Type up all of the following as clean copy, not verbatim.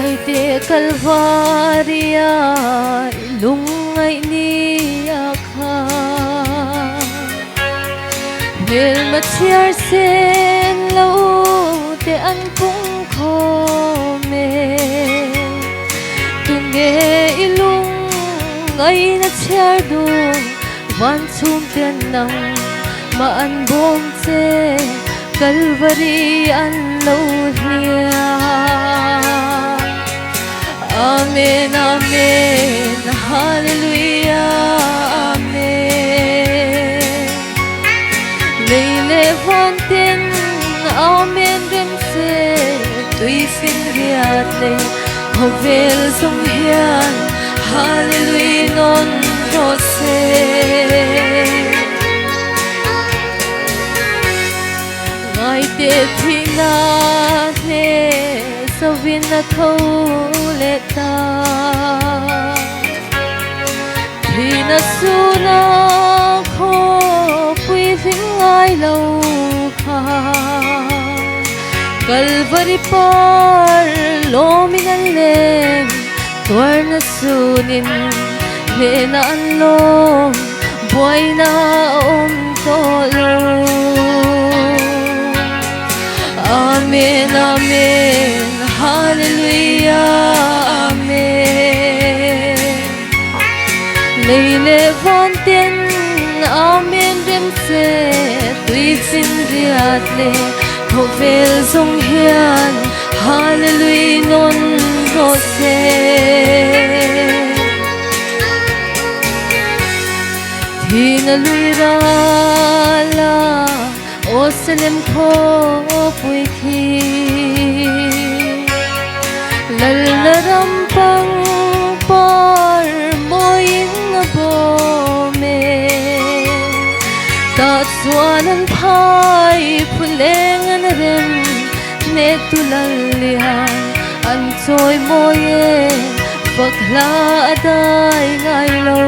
Ngai te Calvaria lungay niya ka Nel matiar sen lau te an kung kome Tunge ilung ngay na tiar do Wan sum ten nang maan bom te Calvary an lau niya Amen, amen, hallelujah, amen. Lay levanten, amen, remse, tuy xin riat lay, hovel song hian, hallelujah, non rose. Ngay te thina ne, sa vin na thâu lệ ta thì na su na kho quy vinh ai lâu kha Calvary par lo minan lem tuar na sunin le na an lo buhay na tolo Amen, amen, hallelujah, amen. Lay levanten, amen, remse, tuy xin riat le, hovel song hian, hallelujah, non rose. Thina luira la, o Salem ko pui thi Lalaram pang par moing bome Ta suanan pai pulengan rem Ne tulalihan an toy moye Bakla aday ngay lo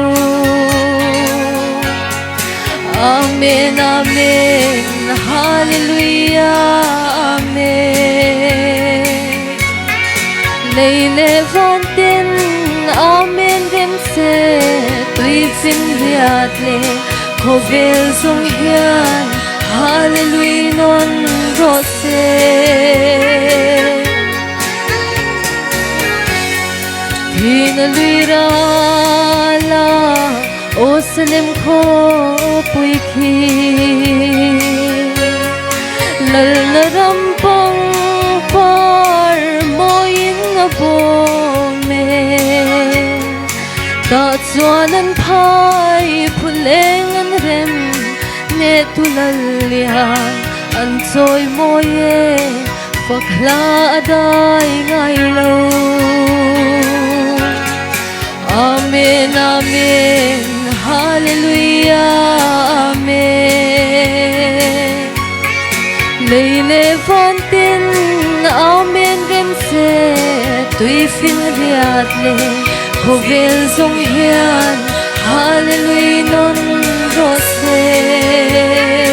Amen, amen, hallelujah, amen. Lay levanten, amen, remse, tuy xin riat le, hovel song hian, hallelujah, non rose. Thina luira la, o Salem ko pui khi Lalaram pang par moing bome Ta chuanan pai pulengan rem Ne tulalihan an toy moye Fakla aday ngay lo Amen, amen, hallelujah, amen. Lay levanten, amen, remse, tuy fin riat le, hovel song hian, hallelujah, non rose.